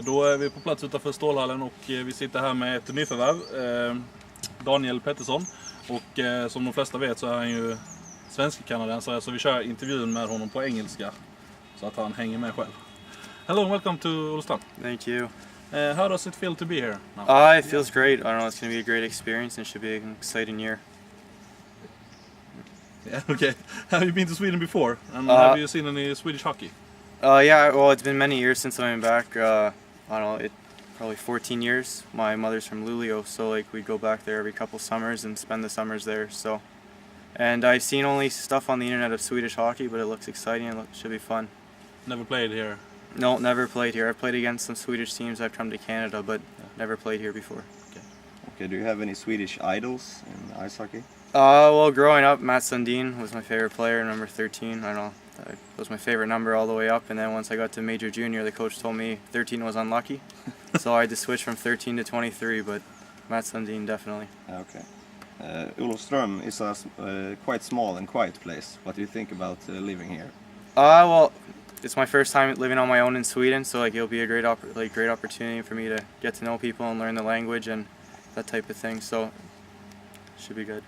Då är vi på plats utanför stålhallen och vi sitter här med ett nyförvärv, Daniel Pettersson. Och som de flesta vet så är han ju svensk-kanadensare, så vi kör intervjun med honom på engelska så att han hänger med själv. Hello and welcome to Olofström. Thank you. How does it feel to be here now? It feels great. I don't know, it's going to be a great experience and should be an exciting year. Yeah, okay. Have you been to Sweden before? And have you seen any Swedish hockey? Yeah, well, it's been many years since I've been back. I don't know, probably 14 years. My mother's from Luleå, so like we'd go back there every couple summers and spend the summers there. So, and I've seen only stuff on the internet of Swedish hockey, but it looks exciting and it should be fun. Never played here? No, never played here. I've played against some Swedish teams. I've come to Canada, but never played here before. Okay, do you have any Swedish idols in ice hockey? Well, growing up, Mats Sundin was my favorite player, number 13. I don't know, that was my favorite number all the way up. And then once I got to Major Junior, the coach told me 13 was unlucky. So I had to switch from 13 to 23, but Mats Sundin definitely. Okay. Olofström is a quite small and quiet place. What do you think about living here? Well, it's my first time living on my own in Sweden, so like it'll be a great opportunity for me to get to know people and learn the language and that type of thing. So it should be good.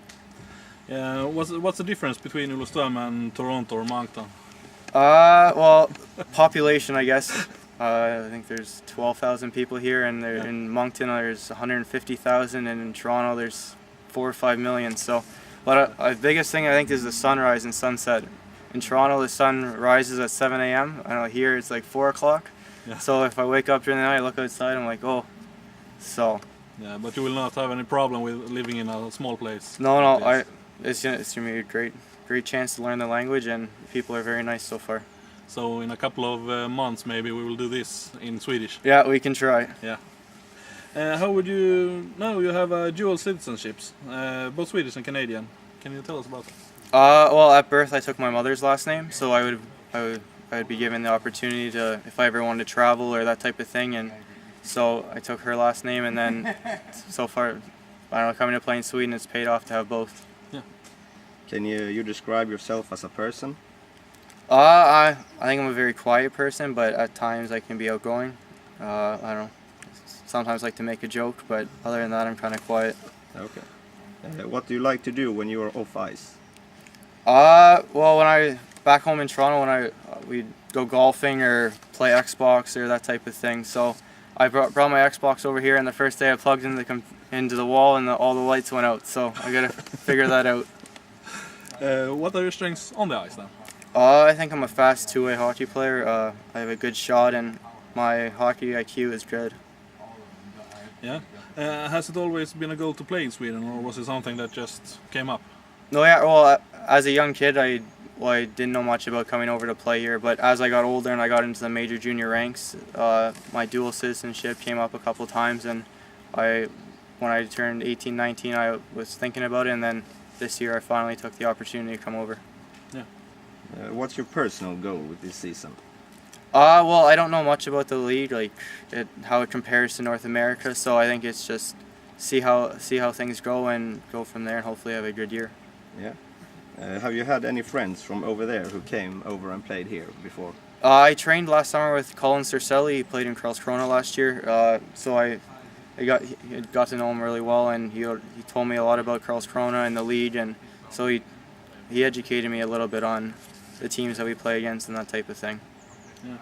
Yeah, what's the difference between Olofström and Toronto or Moncton? Well, population, I guess. I think there's 12,000 people here, and in Moncton there's 150,000, and in Toronto there's 4 or 5 million. So, but the biggest thing I think is the sunrise and sunset. In Toronto, the sun rises at 7 a.m. I know here it's like 4 o'clock. Yeah. So if I wake up during the night, I look outside, I'm like, oh. So. Yeah, but you will not have any problem with living in a small place. No, it's gonna be a great chance to learn the language, and people are very nice so far. So in a couple of months, maybe we will do this in Swedish. Yeah, we can try. Yeah. How would you? Now you have dual citizenships, both Swedish and Canadian. Can you tell us about that? Well, at birth I took my mother's last name, so I would be given the opportunity to, if I ever wanted to travel or that type of thing, and so I took her last name, and then so far, I don't know, coming to play in Sweden, it's paid off to have both. Yeah. Can you describe yourself as a person? I think I'm a very quiet person, but at times I can be outgoing. I don't know, sometimes I like to make a joke, but other than that I'm kind of quiet. Okay. What do you like to do when you are off ice? Well, when back home in Toronto, we'd go golfing or play Xbox or that type of thing. So I brought my Xbox over here, and the first day I plugged into the wall, and all the lights went out. So I gotta figure that out. What are your strengths on the ice then? I think I'm a fast two-way hockey player. I have a good shot, and my hockey IQ is good. Yeah. Has it always been a goal to play in Sweden, or was it something that just came up? No, yeah. Well, as a young kid, I didn't know much about coming over to play here. But as I got older and I got into the major junior ranks, my dual citizenship came up a couple times, and when I turned 18, 19, I was thinking about it, and then this year I finally took the opportunity to come over. Yeah. What's your personal goal with this season? Well, I don't know much about the league, like how it compares to North America. So I think it's just see how things go and go from there, and hopefully have a good year. Yeah. Have you had any friends from over there who came over and played here before? I trained last summer with Colin Cercelli. He played in Karlskrona last year, so I got to know him really well, and he told me a lot about Karlskrona and the league, and so he educated me a little bit on the teams that we play against and that type of thing. Yeah.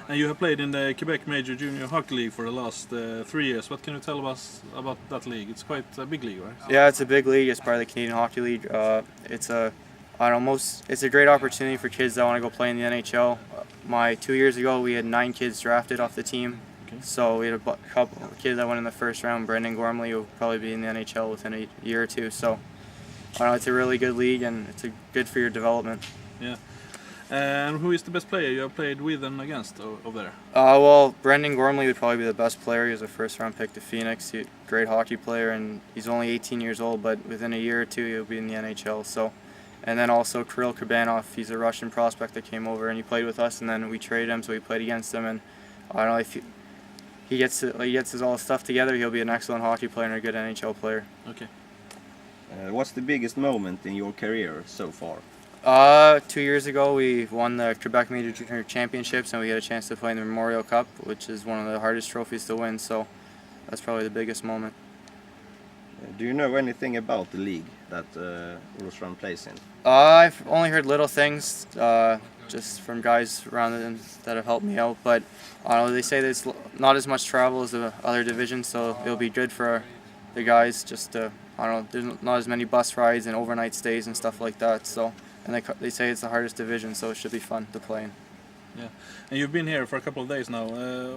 And you have played in the Quebec Major Junior Hockey League for the last 3 years. What can you tell us about that league? It's quite a big league, right? Yeah, it's a big league. It's part of the Canadian Hockey League. It's a great opportunity for kids that want to go play in the NHL. 2 years ago, we had 9 kids drafted off the team. Okay. So we had a couple of kids that went in the first round. Brendan Gormley will probably be in the NHL within a year or two. So it's a really good league, and it's good for your development. Yeah. And who is the best player you have played with and against over there? Well, Brendan Gormley would probably be the best player. He was a first-round pick to Phoenix. He's a great hockey player, and he's only 18 years old, but within a year or two he'll be in the NHL. So, and then also Kirill Kurbanov. He's a Russian prospect that came over, and he played with us, and then we traded him, so we played against him. And I don't know, if he gets his all his stuff together, he'll be an excellent hockey player and a good NHL player. Okay. What's the biggest moment in your career so far? 2 years ago we won the Quebec Major Junior Championships and we had a chance to play in the Memorial Cup, which is one of the hardest trophies to win, so that's probably the biggest moment. Do you know anything about the league that Olofström plays in? I've only heard little things just from guys around it that have helped me out, but they say there's not as much travel as the other divisions, so it'll be good for the guys just to, there's not as many bus rides and overnight stays and stuff like that, so, and they say it's the hardest division, so it should be fun to play in. Yeah, and you've been here for a couple of days now.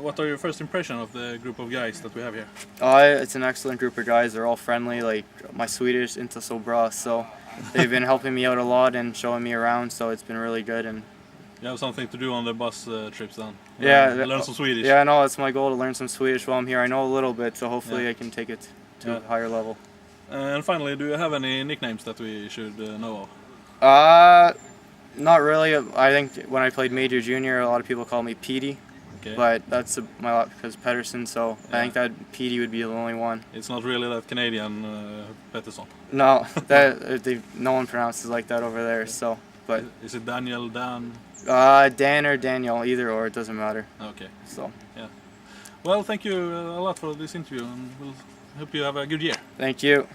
What are your first impression of the group of guys that we have here? It's an excellent group of guys. They're all friendly. Like my Swedish inte så bra, so they've been helping me out a lot and showing me around. So it's been really good. And you have something to do on the bus trips then? Yeah, learn some Swedish. Yeah, no, it's my goal to learn some Swedish while I'm here. I know a little bit, so hopefully I can take it to a higher level. And finally, do you have any nicknames that we should know of? Not really. I think when I played Major Junior, a lot of people call me Petey, but that's my lot because Pettersson. So I think that Petey would be the only one. It's not really that Canadian Pettersson. No, no one pronounces like that over there. So, but is it Daniel, Dan? Dan or Daniel, either or, it doesn't matter. Okay. So yeah. Well, thank you a lot for this interview, and we'll hope you have a good year. Thank you.